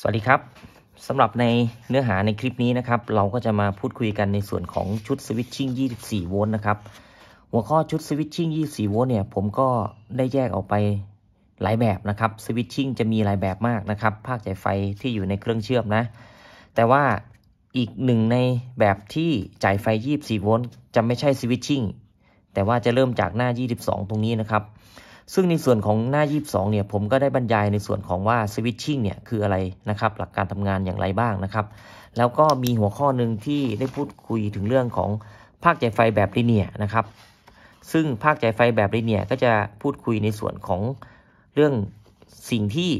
สวัสดีครับสำหรับในเนื้อหาในคลิปนี้นะครับเราก็จะมาพูดคุยกันในส่วนของชุดสวิตชิ่ง24โวลต์นะครับหัวข้อชุดสวิตชิ่ง24โวลต์เนี่ยผมก็ได้แยกออกไปหลายแบบนะครับสวิตชิ่งจะมีหลายแบบมากนะครับภาคจ่ายไฟที่อยู่ในเครื่องเชื่อมนะแต่ว่าอีกหนึ่งในแบบที่จ่ายไฟ24โวลต์จะไม่ใช่สวิตชิ่งแต่ว่าจะเริ่มจากหน้า22ตรงนี้นะครับซึ่งในส่วนของหน้า22เนี่ยผมก็ได้บรรยายในส่วนของว่าสวิตชิ่งเนี่ยคืออะไรนะครับหลักการทำงานอย่างไรบ้างนะครับแล้วก็มีหัวข้อหนึ่งที่ได้พูดคุยถึงเรื่องของภาคจ่ายไฟแบบลิเนียร์นะครับซึ่งภาคจ่ายไฟแบบลิเนียร์ก็จะพูดคุยในส่วนของเรื่องสิ่งที่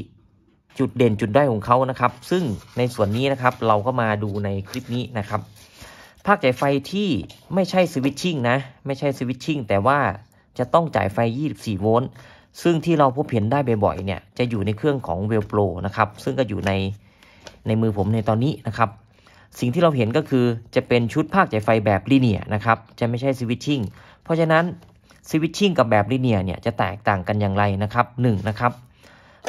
จุดเด่นจุดด้อยของเขานะครับซึ่งในส่วนนี้นะครับเราก็มาดูในคลิปนี้นะครับภาคจ่ายไฟที่ไม่ใช่สวิตชิ่งนะไม่ใช่สวิตชิ่งแต่ว่าจะต้องจ่ายไฟ24โวลต์ซึ่งที่เราพบเห็นได้บ่อยๆเนี่ยจะอยู่ในเครื่องของ Well Pro นะครับซึ่งก็อยู่ในมือผมในตอนนี้นะครับสิ่งที่เราเห็นก็คือจะเป็นชุดภาคจ่ายไฟแบบลิเนียร์นะครับจะไม่ใช่สวิตชิ่งเพราะฉะนั้นสวิตชิ่งกับแบบลิเนียร์เนี่ยจะแตกต่างกันอย่างไรนะครับ1นะครับ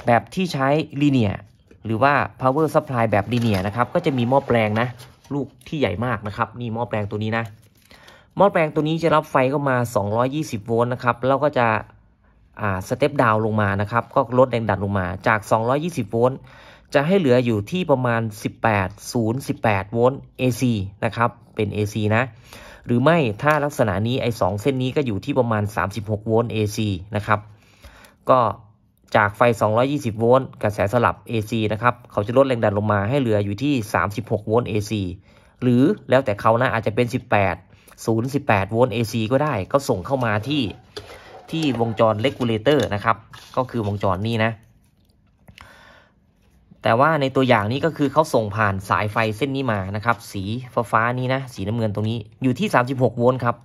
แบบที่ใช้ลิเนียร์หรือว่า power supply แบบลิเนียร์นะครับก็จะมีหม้อแปลงนะลูกที่ใหญ่มากนะครับนี่หม้อแปลงตัวนี้นะหม้อแปลงตัวนี้จะรับไฟเข้ามา220โวลต์นะครับแล้วก็จะสเต็ปดาวลงมานะครับก็ลดแรงดันลงมาจาก220โวลต์จะให้เหลืออยู่ที่ประมาณ18โวลต์ AC นะครับเป็น AC นะหรือไม่ถ้าลักษณะนี้ไอ้2เส้นนี้ก็อยู่ที่ประมาณ36โวลต์ AC นะครับก็จากไฟ220โวลต์กระแสสลับ AC นะครับเขาจะลดแรงดันลงมาให้เหลืออยู่ที่36โวลต์ AC หรือแล้วแต่เขานะอาจจะเป็น18โวลต์ AC ก็ได้ก็ส่งเข้ามาที่วงจรเลกูเลเตอร์นะครับก็คือวงจรนี้นะแต่ว่าในตัวอย่างนี้ก็คือเขาส่งผ่านสายไฟเส้นนี้มานะครับสีฟ้านี้นะสีน้ำเงินตรงนี้อยู่ที่36โวลต์ครับ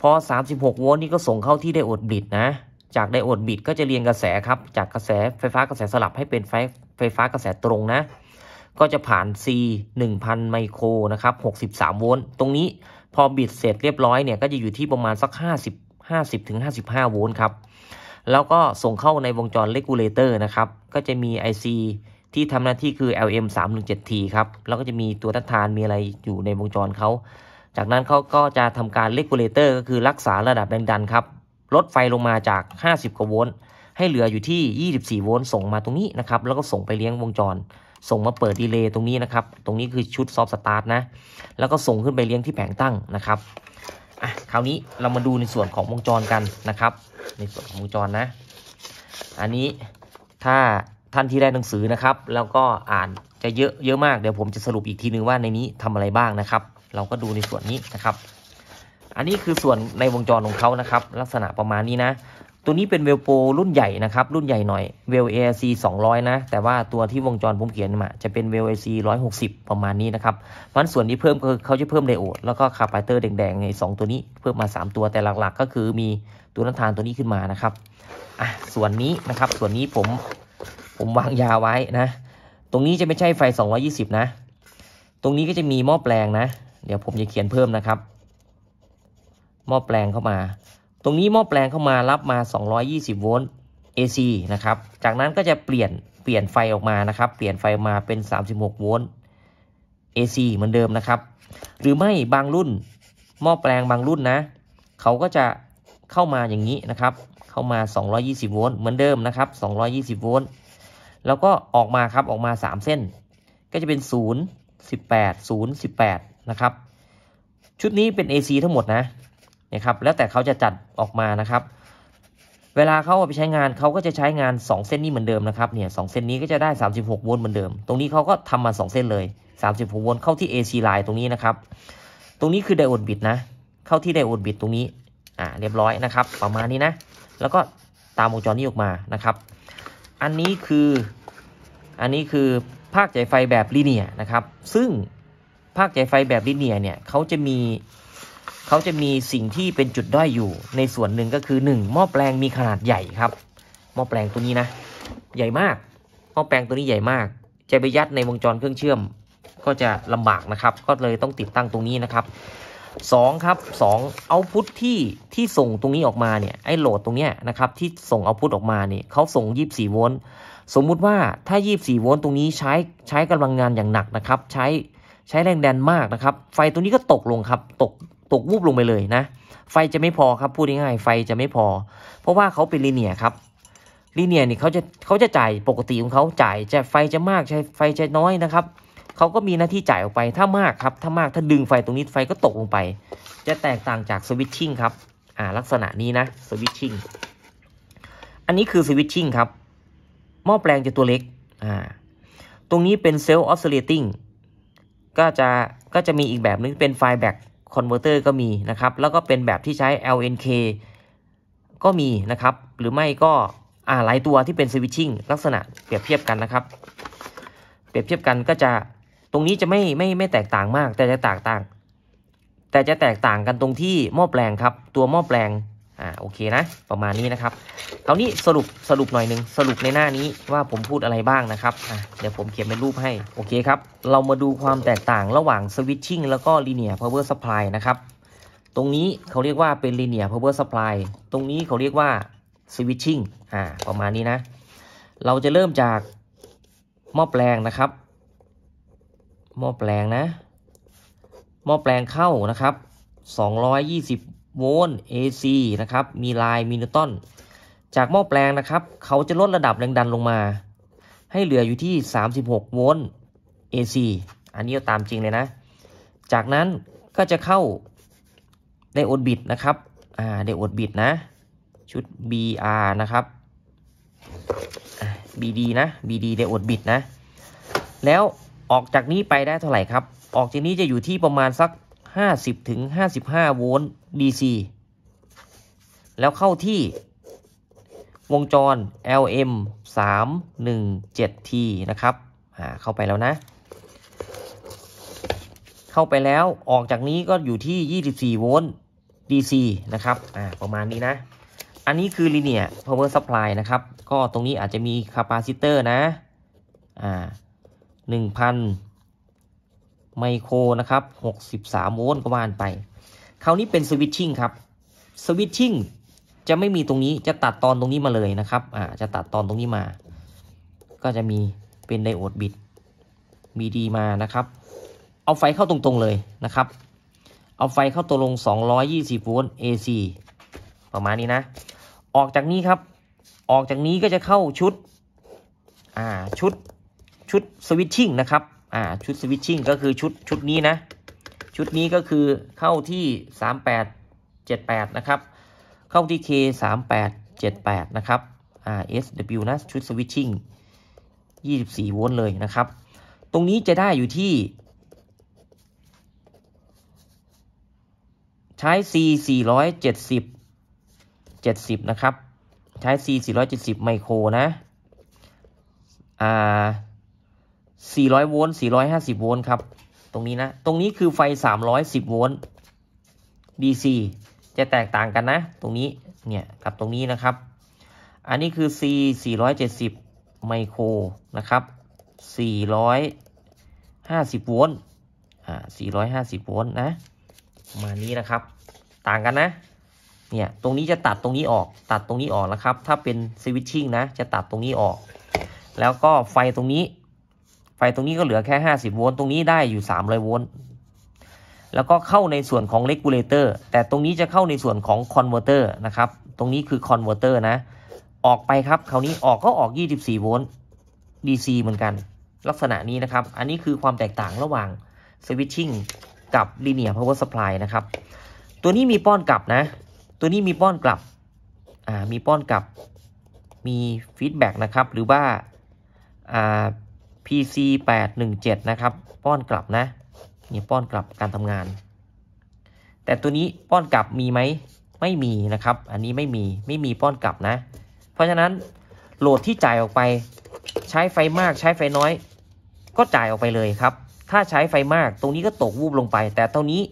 พอ36โวลต์นี่ก็ส่งเข้าที่ไดโอดบิดนะจากไดโอดบิดก็จะเรียงกระแสครับจากกระแสไฟฟ้ากระแสสลับให้เป็นไฟฟ้ากระแสตรงนะก็จะผ่าน C 1000 ไมโครนะครับ63โวลต์ตรงนี้พอบิดเสร็จเรียบร้อยเนี่ยก็จะอยู่ที่ประมาณสัก50ถึง55โวลต์ครับแล้วก็ส่งเข้าในวงจรเลกูเลเตอร์นะครับก็จะมี IC ที่ทำหน้าที่คือ LM317T ครับแล้วก็จะมีตัวต้านทานมีอะไรอยู่ในวงจรเขาจากนั้นเขาก็จะทำการเลกูเลเตอร์ก็คือรักษาระดับแรงดันครับลดไฟลงมาจาก50กว่าโวลต์ให้เหลืออยู่ที่24โวลต์ส่งมาตรงนี้นะครับแล้วก็ส่งไปเลี้ยงวงจรส่งมาเปิดดีเลย์ตรงนี้นะครับตรงนี้คือชุดซอฟต์สตาร์ทนะแล้วก็ส่งขึ้นไปเลี้ยงที่แผงตั้งนะครับคราวนี้เรามาดูในส่วนของวงจรกันนะครับในส่วนของวงจรนะอันนี้ถ้าท่านที่ได้หนังสือนะครับแล้วก็อ่านจะเยอะมากเดี๋ยวผมจะสรุปอีกทีนึงว่าในนี้ทำอะไรบ้างนะครับเราก็ดูในส่วนนี้นะครับอันนี้คือส่วนในวงจรของเขานะครับลักษณะประมาณนี้นะตัวนี้เป็นเวลโปรรุ่นใหญ่นะครับรุ่นใหญ่หน่อยเวล ARC 200นะแต่ว่าตัวที่วงจรผมเขียนมาจะเป็นเวล AC 160ประมาณนี้นะครับเพราะส่วนนี้เพิ่มคือเขาจะเพิ่มไดโอดแล้วก็คาปาเตอร์แดงๆใน2ตัวนี้เพิ่มมา3ตัวแต่หลักๆก็คือมีตัวต้านทานตัวนี้ขึ้นมานะครับส่วนนี้นะครับส่วนนี้ผมวางยาไว้นะตรงนี้จะไม่ใช่ไฟ220นะตรงนี้ก็จะมีหม้อแปลงนะเดี๋ยวผมจะเขียนเพิ่มนะครับหม้อแปลงเข้ามาตรงนี้หม้อแปลงเข้ามารับมา220โวลต์ AC นะครับจากนั้นก็จะเปลี่ยนไฟออกมานะครับเปลี่ยนไฟมาเป็น36โวลต์ AC เหมือนเดิมนะครับหรือไม่บางรุ่นหม้อแปลงบางรุ่นนะเขาก็จะเข้ามาอย่างนี้นะครับเข้ามา220โวลต์เหมือนเดิมนะครับ220โวลต์แล้วก็ออกมาครับออกมา3เส้นก็จะเป็น0 18 0 18นะครับชุดนี้เป็น AC ทั้งหมดนะครับแล้วแต่เขาจะจัดออกมานะครับเวลาเขาเอาไปใช้งานเขาก็จะใช้งาน2เส้นนี้เหมือนเดิมนะครับเนี่ย2เส้นนี้ก็จะได้36โวลต์เหมือนเดิมตรงนี้เขาก็ทำมา2เส้นเลย36โวลต์เข้าที่ AC line ตรงนี้นะครับตรงนี้คือไดโอดบิดนะเข้าที่ไดโอดบิดตรงนี้เรียบร้อยนะครับประมาณนี้นะแล้วก็ตามวงจรนี้ออกมานะครับอันนี้คือภาคจ่ายไฟแบบลิเนียร์นะครับซึ่งภาคจ่ายไฟแบบลิเนียร์เนี่ยเขาจะมีสิ่งที่เป็นจุดด้อยอยู่ในส่วนหนึ่งก็คือ1หม้อแปลงมีขนาดใหญ่ครับหม้อแปลงตัวนี้นะใหญ่มากหม้อแปลงตัวนี้ใหญ่มากจะไปยัดในวงจรเครื่องเชื่อมก็จะลำบากนะครับก็เลยต้องติดตั้งตรงนี้นะครับ2ครับ2เอาพุทที่ส่งตรงนี้ออกมาเนี่ยไอ้โหลดตรงเนี้ยนะครับที่ส่งเอาพุทออกมาเนี่ยเขาส่ง24โวลต์ สมมุติว่าถ้า24โวลต์ตรงนี้ใช้กำลังงานอย่างหนักนะครับใช้แรงดันมากนะครับไฟตรงนี้ก็ตกลงครับตกวูบลงไปเลยนะไฟจะไม่พอครับพูดง่ายๆไฟจะไม่พอเพราะว่าเขาเป็นลีเนียร์ครับลีเนียร์นี่เขาจะจ่ายปกติของเขาจ่ายจะไฟจะมากใช้ไฟจะน้อยนะครับเขาก็มีหน้าที่จ่ายออกไปถ้ามากครับถ้าดึงไฟตรงนี้ไฟก็ตกลงไปจะแตกต่างจากสวิตชิ่งครับลักษณะนี้นะสวิตชิ่งอันนี้คือสวิตชิ่งครับหม้อแปลงจะตัวเล็กตรงนี้เป็นเซลล์ออสซิเลตติ้งก็จะมีอีกแบบนึงเป็นไฟแบ็กคอนเวอร์เตอร์ก็มีนะครับแล้วก็เป็นแบบที่ใช้ LNK ก็มีนะครับหรือไม่ก็หลายตัวที่เป็นสวิตชิ่งลักษณะเปรียบเทียบกันนะครับเปรียบเทียบกันก็จะตรงนี้จะไม่แตกต่างมากแต่จะแตกต่างกันตรงที่หม้อแปลงครับตัวหม้อแปลงโอเคนะประมาณนี้นะครับคราวนี้สรุปหน่อยนึงสรุปในหน้านี้ว่าผมพูดอะไรบ้างนะครับเดี๋ยวผมเขียนเป็นรูปให้โอเคครับเรามาดูความแตกต่างระหว่างสวิตชิ่งแล้วก็ลีเนียร์พาวเวอร์ซัพพลายนะครับตรงนี้เขาเรียกว่าเป็นลีเนียร์พาวเวอร์ซัพพลายตรงนี้เขาเรียกว่าสวิตชิ่งประมาณนี้นะเราจะเริ่มจากหม้อแปลงนะครับหม้อแปลงนะหม้อแปลงเข้านะครับ220โวลต์ AC นะครับมีไลน์มีนิวตันจากหม้อแปลงนะครับเขาจะลดระดับแรงดันลงมาให้เหลืออยู่ที่36โวลต์ AC อันนี้ตามจริงเลยนะจากนั้นก็จะเข้าไดโอดบิดนะครับไดโอดบิดนะชุด BR นะครับBD นะ BD ไดโอดบิดนะแล้วออกจากนี้ไปได้เท่าไหร่ครับออกจากนี้จะอยู่ที่ประมาณสัก50 ถึง 55โวลต์ DC แล้วเข้าที่วงจร LM 317T นะครับเข้าไปแล้วนะเข้าไปแล้วออกจากนี้ก็อยู่ที่24โวลต์ DC นะครับประมาณนี้นะอันนี้คือ Linear Power Supply นะครับก็ตรงนี้อาจจะมีคาปาซิเตอร์นะ1,000 ไมโครนะครับ63โวลต์ก็ว่านไปคราวนี้เป็นสวิตชิ่งครับสวิตชิ่งจะไม่มีตรงนี้จะตัดตอนตรงนี้มาเลยนะครับจะตัดตอนตรงนี้มาก็จะมีเป็นไดโอดบิดBDมานะครับเอาไฟเข้าตรงๆเลยนะครับเอาไฟเข้าตัวลง220โวลต์ AC ประมาณนี้นะออกจากนี้ครับออกจากนี้ก็จะเข้าชุดสวิตชิ่งนะครับชุดสวิตชิ่งก็คือชุดนี้นะชุดนี้ก็คือเข้าที่3878นะครับเข้าที่ K 3878นะครับ SW นะชุดสวิตชิ่ง24โวลต์เลยนะครับตรงนี้จะได้อยู่ที่ใช้ C 470นะครับใช้ C 470ไมโครนะ400โวลต์450โวลต์ครับตรงนี้นะตรงนี้คือไฟ310โวลต์ DC จะแตกต่างกันนะตรงนี้เนี่ยกับตรงนี้นะครับอันนี้คือ C 470ไมโครนะครับ450โวลต์450โวลต์นะประมาณนี้นะครับต่างกันนะเนี่ยตรงนี้จะตัดตรงนี้ออกนะครับถ้าเป็นสวิตชิ่งนะจะตัดตรงนี้ออกแล้วก็ไฟตรงนี้ก็เหลือแค่50โวลต์ตรงนี้ได้อยู่300โวลต์แล้วก็เข้าในส่วนของเรกูเลเตอร์แต่ตรงนี้จะเข้าในส่วนของคอนเวอร์เตอร์นะครับตรงนี้คือคอนเวอร์เตอร์นะออกไปครับคราวนี้ออก24โวลต์ DC เหมือนกันลักษณะนี้นะครับอันนี้คือความแตกต่างระหว่างสวิตชิ่งกับ Linear Power Supply นะครับตัวนี้มีป้อนกลับนะตัวนี้มีป้อนกลับมีป้อนกลับมีฟีดแบ็กนะครับหรือว่าPC 817นะครับป้อนกลับนะนี่ป้อนกลับการทำงานแต่ตัวนี้ป้อนกลับมีไหมไม่มีนะครับอันนี้ไม่มีป้อนกลับนะเพราะฉะนั้นโหลดที่จ่ายออกไปใช้ไฟมากใช้ไฟน้อยก็จ่ายออกไปเลยครับถ้าใช้ไฟมากตรงนี้ก็ตกวูบลงไปแต่ตรงนี้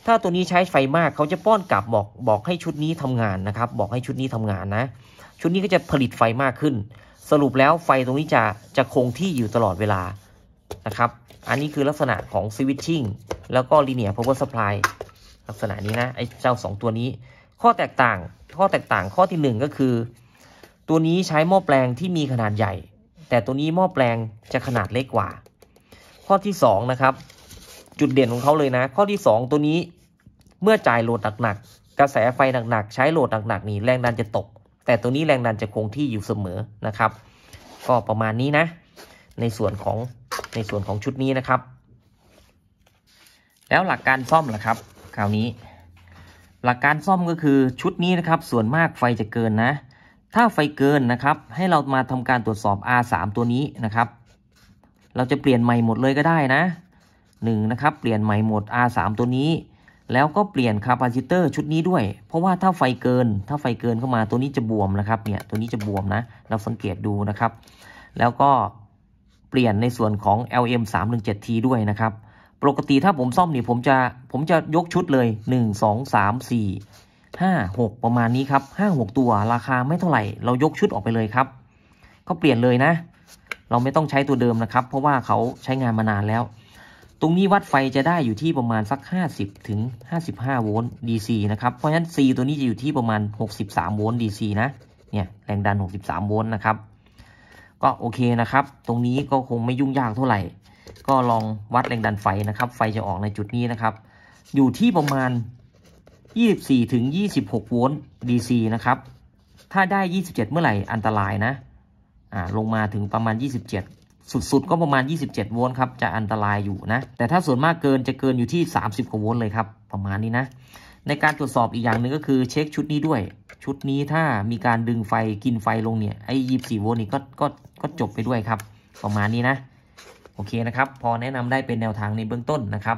ถ้าตัวนี้ใช้ไฟมากเขาจะป้อนกลับบอกให้ชุดนี้ทำงานนะครับบอกให้ชุดนี้ทำงานนะชุดนี้ก็จะผลิตไฟมากขึ้นสรุปแล้วไฟตรงนี้จะคงที่อยู่ตลอดเวลานะครับอันนี้คือลักษณะของสวิตชิ่งแล้วก็ Linear Power Supply ลักษณะนี้นะไอ้เจ้า2ตัวนี้ข้อแตกต่างข้อที่1ก็คือตัวนี้ใช้หม้อแปลงที่มีขนาดใหญ่ แต่ตัวนี้หม้อแปลงจะขนาดเล็กกว่าข้อที่2นะครับจุดเด่นของเขาเลยนะข้อที่2ตัวนี้เมื่อจ่ายโหลดหนักๆกระแสไฟหนักๆใช้โหลดหนักๆนี่แรงดันจะตกแต่ตัวนี้แรงดันจะคงที่อยู่เสมอนะครับก็ประมาณนี้นะในส่วนของชุดนี้นะครับแล้วหลักการซ่อมล่ะครับคราวนี้หลักการซ่อมก็คือชุดนี้นะครับส่วนมากไฟจะเกินนะถ้าไฟเกินนะครับให้เรามาทำการตรวจสอบ R3 ตัวนี้นะครับเราจะเปลี่ยนใหม่หมดเลยก็ได้นะนะครับเปลี่ยนใหม่หมด R3 ตัวนี้แล้วก็เปลี่ยนคาปาซิเตอร์ชุดนี้ด้วยเพราะว่าถ้าไฟเกินเข้ามาตัวนี้จะบวมนะครับเนี่ยตัวนี้จะบวมนะเราสังเกตดูนะครับแล้วก็เปลี่ยนในส่วนของ LM317T ด้วยนะครับปกติถ้าผมซ่อมนี่ผมจะยกชุดเลย1 2 3 4 5 6ประมาณนี้ครับ5-6ตัวราคาไม่เท่าไหร่เรายกชุดออกไปเลยครับก็เปลี่ยนเลยนะเราไม่ต้องใช้ตัวเดิมนะครับเพราะว่าเขาใช้งานมานานแล้วตรงนี้วัดไฟจะได้อยู่ที่ประมาณสัก50 ถึง 55 โวลต์ DC นะครับเพราะฉะนั้น C ตัวนี้จะอยู่ที่ประมาณ63 โวลต์ DC นะเนี่ยแรงดัน63 โวลต์นะครับก็โอเคนะครับตรงนี้ก็คงไม่ยุ่งยากเท่าไหร่ก็ลองวัดแรงดันไฟนะครับไฟจะออกในจุดนี้นะครับอยู่ที่ประมาณ24 ถึง 26 โวลต์ DC นะครับถ้าได้27เมื่อไหร่อันตรายนะลงมาถึงประมาณ27สุดๆก็ประมาณ27โวลต์ครับจะอันตรายอยู่นะแต่ถ้าส่วนมากจะเกินอยู่ที่30กว่าโวลต์เลยครับประมาณนี้นะในการตรวจสอบอีกอย่างหนึ่งก็คือเช็คชุดนี้ด้วยชุดนี้ถ้ามีการดึงไฟกินไฟลงเนี่ยไอ้24โวลต์นี่ก็จบไปด้วยครับประมาณนี้นะโอเคนะครับพอแนะนำได้เป็นแนวทางในเบื้องต้นนะครับ